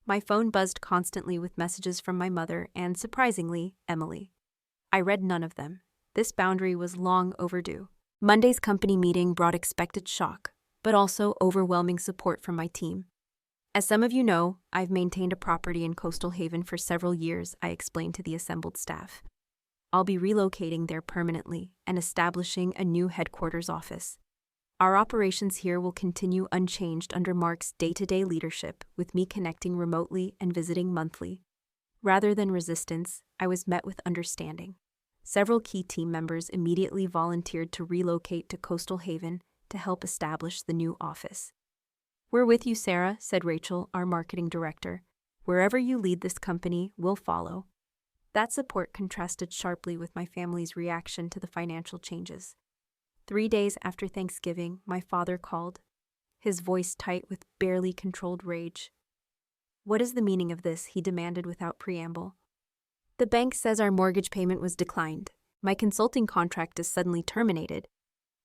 My phone buzzed constantly with messages from my mother and, surprisingly, Emily. I read none of them. This boundary was long overdue. Monday's company meeting brought expected shock, but also overwhelming support from my team. "As some of you know, I've maintained a property in Coastal Haven for several years," I explained to the assembled staff. "I'll be relocating there permanently and establishing a new headquarters office. Our operations here will continue unchanged under Mark's day-to-day leadership, with me connecting remotely and visiting monthly." Rather than resistance, I was met with understanding. Several key team members immediately volunteered to relocate to Coastal Haven to help establish the new office. "We're with you, Sarah," said Rachel, our marketing director. "Wherever you lead this company, we'll follow." That support contrasted sharply with my family's reaction to the financial changes. 3 days after Thanksgiving, my father called, his voice tight with barely controlled rage. "What is the meaning of this?" he demanded without preamble. "The bank says our mortgage payment was declined. My consulting contract is suddenly terminated."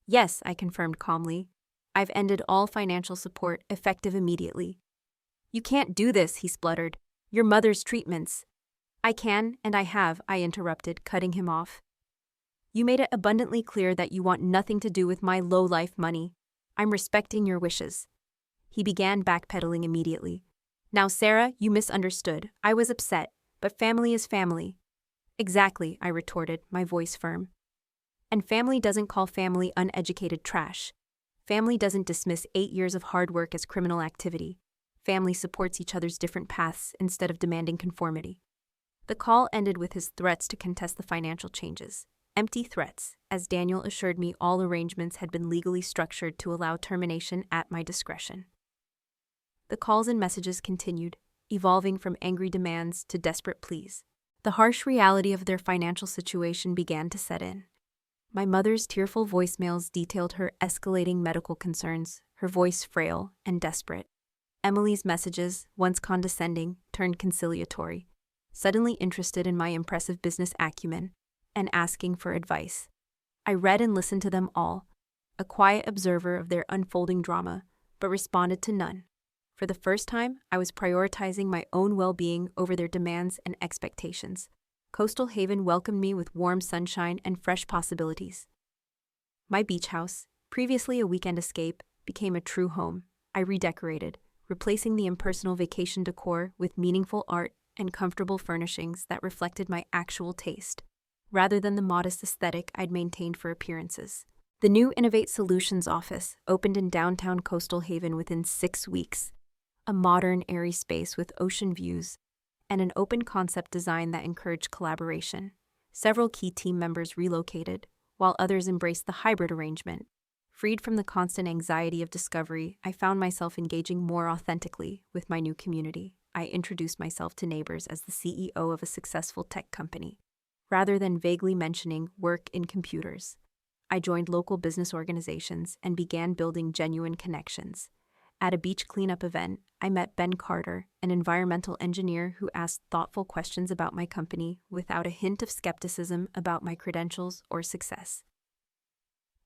"Yes," I confirmed calmly. "I've ended all financial support, effective immediately." "You can't do this," he spluttered. "Your mother's treatments." "I can, and I have," I interrupted, cutting him off. "You made it abundantly clear that you want nothing to do with my low-life money. I'm respecting your wishes." He began backpedaling immediately. "Now, Sarah, you misunderstood. I was upset, but family is family." "Exactly," I retorted, my voice firm. "And family doesn't call family uneducated trash. Family doesn't dismiss 8 years of hard work as criminal activity. Family supports each other's different paths instead of demanding conformity." The call ended with his threats to contest the financial changes. Empty threats, as Daniel assured me all arrangements had been legally structured to allow termination at my discretion. The calls and messages continued, evolving from angry demands to desperate pleas. The harsh reality of their financial situation began to set in. My mother's tearful voicemails detailed her escalating medical concerns, her voice frail and desperate. Emily's messages, once condescending, turned conciliatory, suddenly interested in my impressive business acumen, and asking for advice. I read and listened to them all, a quiet observer of their unfolding drama, but responded to none. For the first time, I was prioritizing my own well-being over their demands and expectations. Coastal Haven welcomed me with warm sunshine and fresh possibilities. My beach house, previously a weekend escape, became a true home. I redecorated, replacing the impersonal vacation decor with meaningful art and comfortable furnishings that reflected my actual taste, rather than the modest aesthetic I'd maintained for appearances. The new Innovate Solutions office opened in downtown Coastal Haven within 6 weeks, a modern, airy space with ocean views and an open concept design that encouraged collaboration. Several key team members relocated, while others embraced the hybrid arrangement. Freed from the constant anxiety of discovery, I found myself engaging more authentically with my new community. I introduced myself to neighbors as the CEO of a successful tech company, rather than vaguely mentioning work in computers. I joined local business organizations and began building genuine connections. At a beach cleanup event, I met Ben Carter, an environmental engineer who asked thoughtful questions about my company without a hint of skepticism about my credentials or success.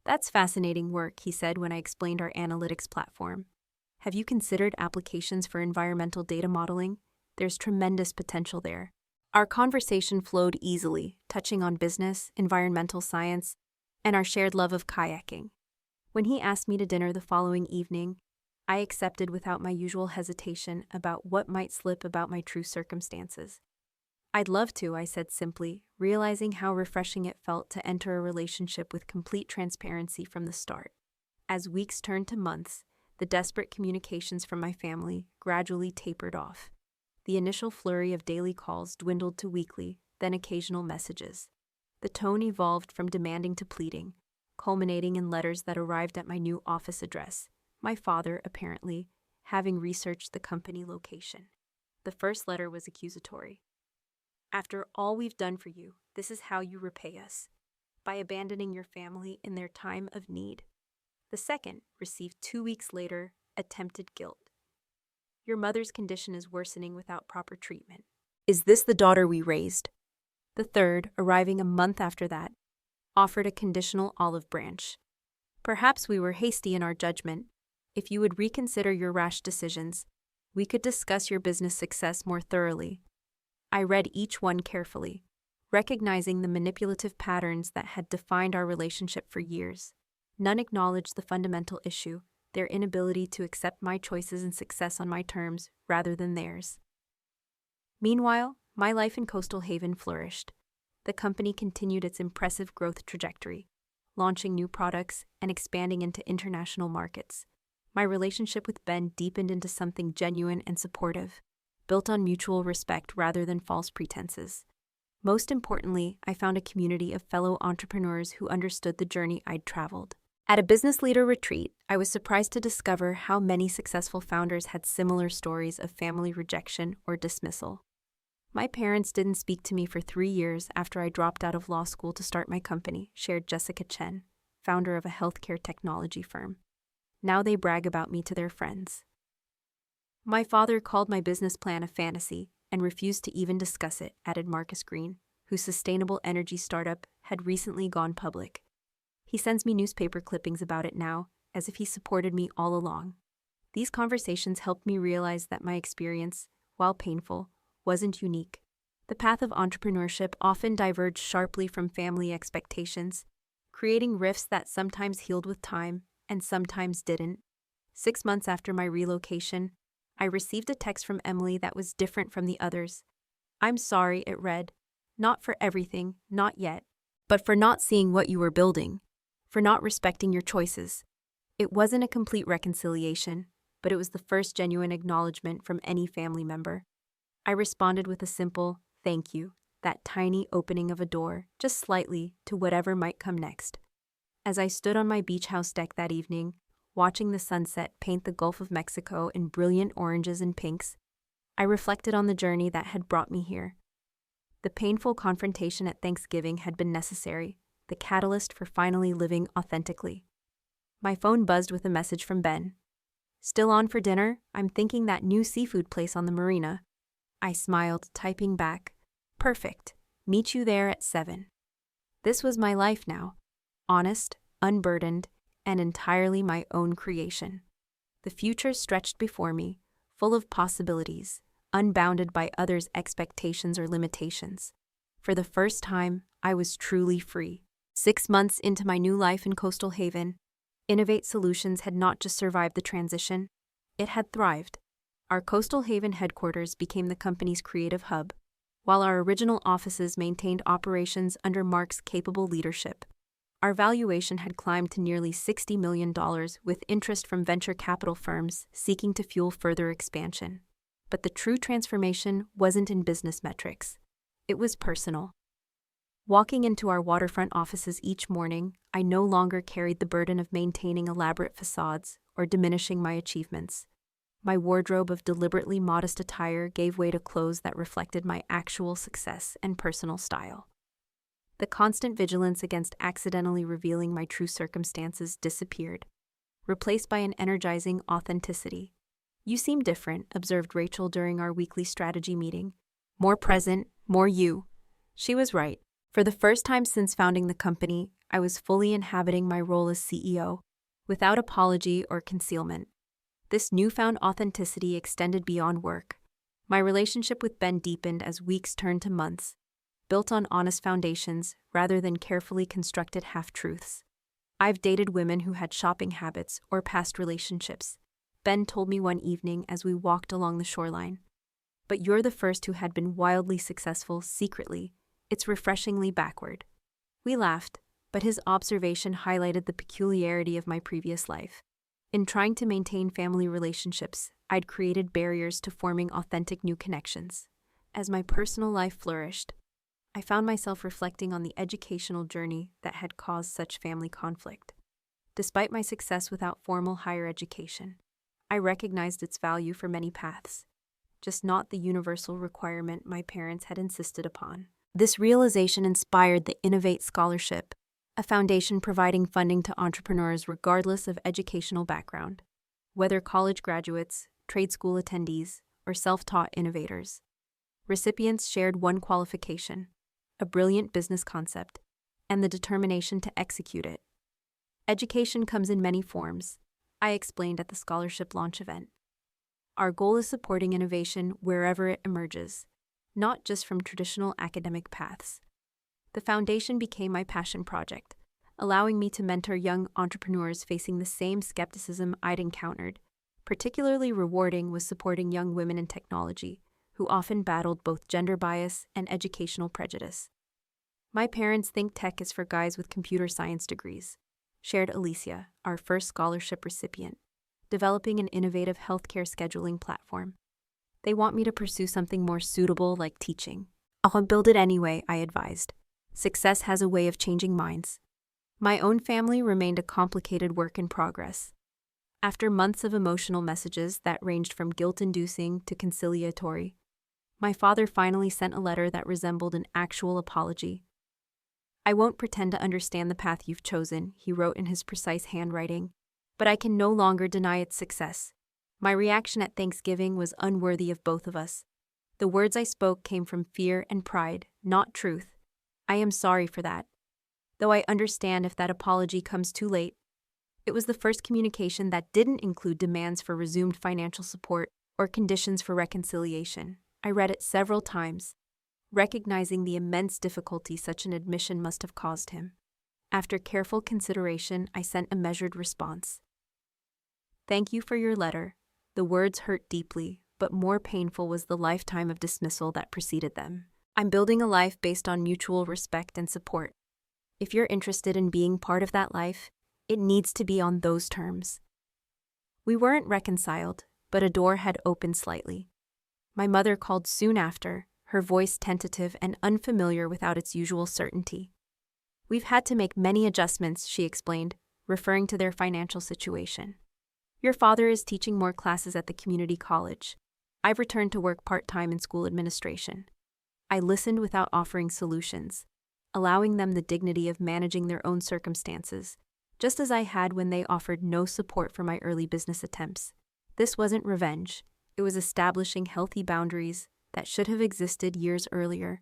"That's fascinating work," he said when I explained our analytics platform. "Have you considered applications for environmental data modeling? There's tremendous potential there." Our conversation flowed easily, touching on business, environmental science, and our shared love of kayaking. When he asked me to dinner the following evening, I accepted without my usual hesitation about what might slip about my true circumstances. "I'd love to," I said simply, realizing how refreshing it felt to enter a relationship with complete transparency from the start. As weeks turned to months, the desperate communications from my family gradually tapered off. The initial flurry of daily calls dwindled to weekly, then occasional messages. The tone evolved from demanding to pleading, culminating in letters that arrived at my new office address, my father, apparently, having researched the company location. The first letter was accusatory. "After all we've done for you, this is how you repay us, by abandoning your family in their time of need." The second, received 2 weeks later, attempted guilt. "Your mother's condition is worsening without proper treatment. Is this the daughter we raised?" The third, arriving a month after that, offered a conditional olive branch. "Perhaps we were hasty in our judgment. If you would reconsider your rash decisions, we could discuss your business success more thoroughly." I read each one carefully, recognizing the manipulative patterns that had defined our relationship for years. None acknowledged the fundamental issue, their inability to accept my choices and success on my terms rather than theirs. Meanwhile, my life in Coastal Haven flourished. The company continued its impressive growth trajectory, launching new products and expanding into international markets. My relationship with Ben deepened into something genuine and supportive, built on mutual respect rather than false pretenses. Most importantly, I found a community of fellow entrepreneurs who understood the journey I'd traveled. At a business leader retreat, I was surprised to discover how many successful founders had similar stories of family rejection or dismissal. "My parents didn't speak to me for 3 years after I dropped out of law school to start my company," shared Jessica Chen, founder of a healthcare technology firm. "Now they brag about me to their friends." "My father called my business plan a fantasy and refused to even discuss it," added Marcus Green, whose sustainable energy startup had recently gone public. "He sends me newspaper clippings about it now, as if he supported me all along." These conversations helped me realize that my experience, while painful, wasn't unique. The path of entrepreneurship often diverged sharply from family expectations, creating rifts that sometimes healed with time and sometimes didn't. 6 months after my relocation, I received a text from Emily that was different from the others. "I'm sorry," it read. "Not for everything, not yet, but for not seeing what you were building, for not respecting your choices." It wasn't a complete reconciliation, but it was the first genuine acknowledgement from any family member. I responded with a simple, "Thank you," that tiny opening of a door, just slightly, to whatever might come next. As I stood on my beach house deck that evening, watching the sunset paint the Gulf of Mexico in brilliant oranges and pinks, I reflected on the journey that had brought me here. The painful confrontation at Thanksgiving had been necessary, the catalyst for finally living authentically. My phone buzzed with a message from Ben. Still on for dinner? I'm thinking that new seafood place on the marina. I smiled, typing back, perfect. Meet you there at 7. This was my life now. Honest, unburdened, and entirely my own creation. The future stretched before me, full of possibilities, unbounded by others' expectations or limitations. For the first time, I was truly free. 6 months into my new life in Coastal Haven, Innovate Solutions had not just survived the transition, it had thrived. Our Coastal Haven headquarters became the company's creative hub, while our original offices maintained operations under Mark's capable leadership. Our valuation had climbed to nearly $60 million, with interest from venture capital firms seeking to fuel further expansion. But the true transformation wasn't in business metrics. It was personal. Walking into our waterfront offices each morning, I no longer carried the burden of maintaining elaborate facades or diminishing my achievements. My wardrobe of deliberately modest attire gave way to clothes that reflected my actual success and personal style. The constant vigilance against accidentally revealing my true circumstances disappeared, replaced by an energizing authenticity. You seem different, observed Rachel during our weekly strategy meeting. More present, more you. She was right. For the first time since founding the company, I was fully inhabiting my role as CEO, without apology or concealment. This newfound authenticity extended beyond work. My relationship with Ben deepened as weeks turned to months, built on honest foundations rather than carefully constructed half-truths. I've dated women who had shopping habits or past relationships, Ben told me one evening as we walked along the shoreline. But you're the first who had been wildly successful secretly. It's refreshingly backward. We laughed, but his observation highlighted the peculiarity of my previous life. In trying to maintain family relationships, I'd created barriers to forming authentic new connections. As my personal life flourished, I found myself reflecting on the educational journey that had caused such family conflict. Despite my success without formal higher education, I recognized its value for many paths, just not the universal requirement my parents had insisted upon. This realization inspired the Innovate Scholarship, a foundation providing funding to entrepreneurs regardless of educational background, whether college graduates, trade school attendees, or self-taught innovators. Recipients shared one qualification: a brilliant business concept, and the determination to execute it. Education comes in many forms, I explained at the scholarship launch event. Our goal is supporting innovation wherever it emerges, not just from traditional academic paths. The foundation became my passion project, allowing me to mentor young entrepreneurs facing the same skepticism I'd encountered. Particularly rewarding was supporting young women in technology, who often battled both gender bias and educational prejudice. My parents think tech is for guys with computer science degrees, shared Alicia, our first scholarship recipient, developing an innovative healthcare scheduling platform. They want me to pursue something more suitable like teaching. I'll build it anyway, I advised. Success has a way of changing minds. My own family remained a complicated work in progress. After months of emotional messages that ranged from guilt-inducing to conciliatory, my father finally sent a letter that resembled an actual apology. I won't pretend to understand the path you've chosen, he wrote in his precise handwriting, but I can no longer deny its success. My reaction at Thanksgiving was unworthy of both of us. The words I spoke came from fear and pride, not truth. I am sorry for that, though I understand if that apology comes too late. It was the first communication that didn't include demands for resumed financial support or conditions for reconciliation. I read it several times, recognizing the immense difficulty such an admission must have caused him. After careful consideration, I sent a measured response. Thank you for your letter. The words hurt deeply, but more painful was the lifetime of dismissal that preceded them. I'm building a life based on mutual respect and support. If you're interested in being part of that life, it needs to be on those terms. We weren't reconciled, but a door had opened slightly. My mother called soon after, her voice tentative and unfamiliar without its usual certainty. We've had to make many adjustments, she explained, referring to their financial situation. Your father is teaching more classes at the community college. I've returned to work part-time in school administration. I listened without offering solutions, allowing them the dignity of managing their own circumstances, just as I had when they offered no support for my early business attempts. This wasn't revenge. It was establishing healthy boundaries that should have existed years earlier.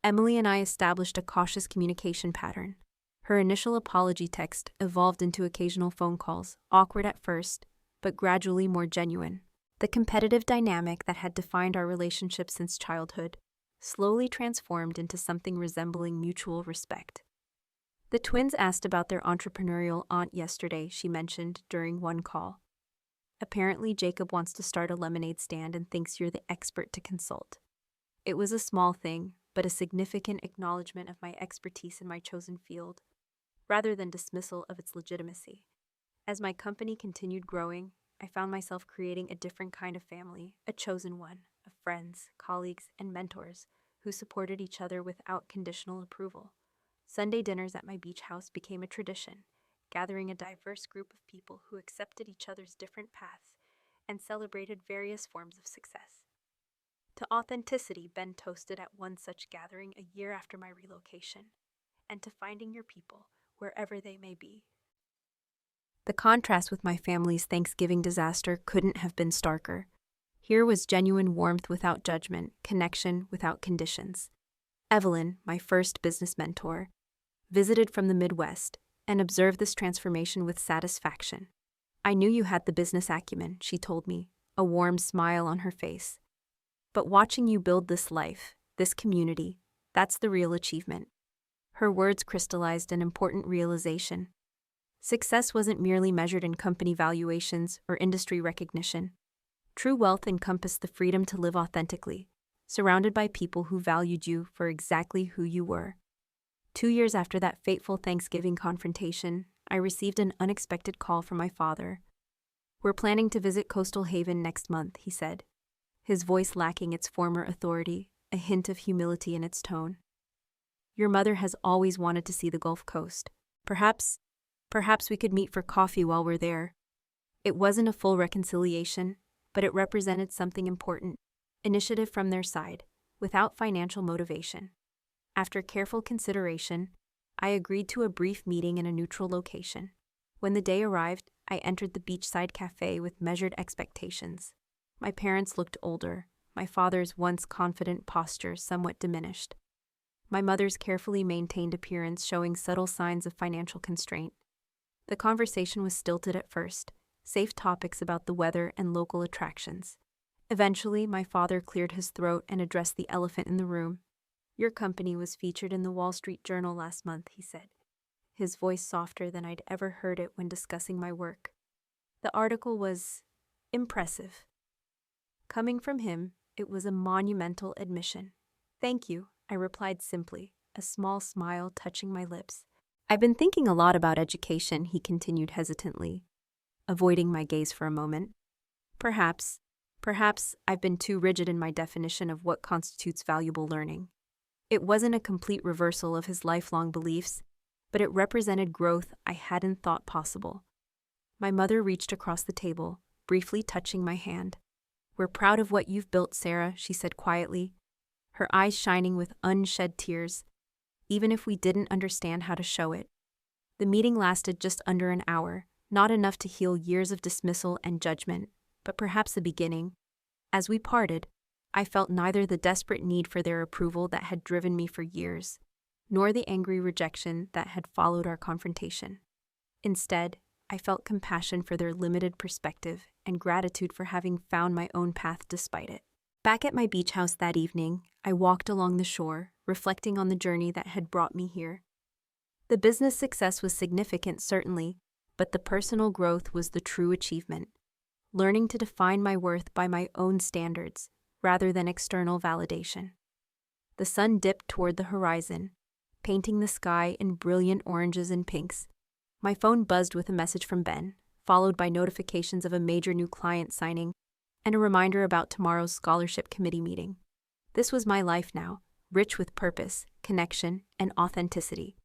Emily and I established a cautious communication pattern. Her initial apology text evolved into occasional phone calls, awkward at first, but gradually more genuine. The competitive dynamic that had defined our relationship since childhood slowly transformed into something resembling mutual respect. The twins asked about their entrepreneurial aunt yesterday, she mentioned during one call. Apparently, Jacob wants to start a lemonade stand and thinks you're the expert to consult. It was a small thing, but a significant acknowledgement of my expertise in my chosen field, rather than dismissal of its legitimacy. As my company continued growing, I found myself creating a different kind of family, a chosen one, of friends, colleagues, and mentors who supported each other without conditional approval. Sunday dinners at my beach house became a tradition, gathering a diverse group of people who accepted each other's different paths and celebrated various forms of success. To authenticity, Ben toasted at one such gathering a year after my relocation, and to finding your people, wherever they may be. The contrast with my family's Thanksgiving disaster couldn't have been starker. Here was genuine warmth without judgment, connection without conditions. Evelyn, my first business mentor, visited from the Midwest and observed this transformation with satisfaction. I knew you had the business acumen, she told me, a warm smile on her face. But watching you build this life, this community, that's the real achievement. Her words crystallized an important realization. Success wasn't merely measured in company valuations or industry recognition. True wealth encompassed the freedom to live authentically, surrounded by people who valued you for exactly who you were. 2 years after that fateful Thanksgiving confrontation, I received an unexpected call from my father. "We're planning to visit Coastal Haven next month," he said, his voice lacking its former authority, a hint of humility in its tone. "Your mother has always wanted to see the Gulf Coast. Perhaps we could meet for coffee while we're there." It wasn't a full reconciliation, but it represented something important, initiative from their side, without financial motivation. After careful consideration, I agreed to a brief meeting in a neutral location. When the day arrived, I entered the beachside cafe with measured expectations. My parents looked older, my father's once confident posture somewhat diminished. My mother's carefully maintained appearance showing subtle signs of financial constraint. The conversation was stilted at first, safe topics about the weather and local attractions. Eventually, my father cleared his throat and addressed the elephant in the room. "Your company was featured in the Wall Street Journal last month," he said, his voice softer than I'd ever heard it when discussing my work. The article was impressive. Coming from him, it was a monumental admission. "Thank you," I replied simply, a small smile touching my lips. "I've been thinking a lot about education," he continued hesitantly, avoiding my gaze for a moment. Perhaps I've been too rigid in my definition of what constitutes valuable learning." It wasn't a complete reversal of his lifelong beliefs, but it represented growth I hadn't thought possible. My mother reached across the table, briefly touching my hand. "We're proud of what you've built, Sarah," she said quietly, her eyes shining with unshed tears, even if we didn't understand how to show it. The meeting lasted just under an hour, not enough to heal years of dismissal and judgment, but perhaps a beginning. As we parted, I felt neither the desperate need for their approval that had driven me for years, nor the angry rejection that had followed our confrontation. Instead, I felt compassion for their limited perspective and gratitude for having found my own path despite it. Back at my beach house that evening, I walked along the shore, reflecting on the journey that had brought me here. The business success was significant, certainly, but the personal growth was the true achievement. Learning to define my worth by my own standards, rather than external validation. The sun dipped toward the horizon, painting the sky in brilliant oranges and pinks. My phone buzzed with a message from Ben, followed by notifications of a major new client signing and a reminder about tomorrow's scholarship committee meeting. This was my life now, rich with purpose, connection, and authenticity.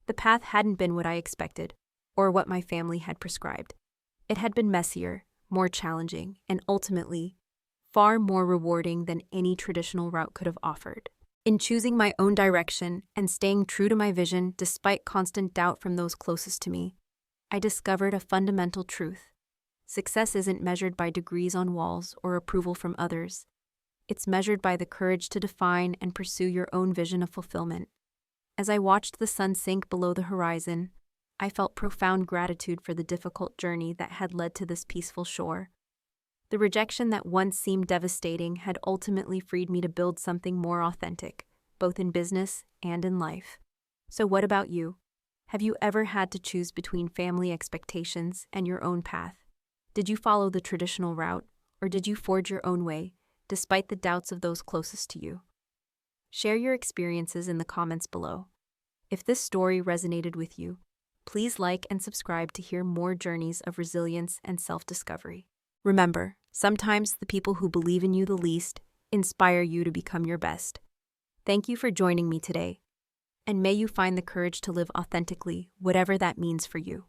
The path hadn't been what I expected, or what my family had prescribed. It had been messier, more challenging, and ultimately, far more rewarding than any traditional route could have offered. In choosing my own direction and staying true to my vision despite constant doubt from those closest to me, I discovered a fundamental truth. Success isn't measured by degrees on walls or approval from others. It's measured by the courage to define and pursue your own vision of fulfillment. As I watched the sun sink below the horizon, I felt profound gratitude for the difficult journey that had led to this peaceful shore. The rejection that once seemed devastating had ultimately freed me to build something more authentic, both in business and in life. So what about you? Have you ever had to choose between family expectations and your own path? Did you follow the traditional route, or did you forge your own way, despite the doubts of those closest to you? Share your experiences in the comments below. If this story resonated with you, please like and subscribe to hear more journeys of resilience and self-discovery. Remember, sometimes the people who believe in you the least inspire you to become your best. Thank you for joining me today, and may you find the courage to live authentically, whatever that means for you.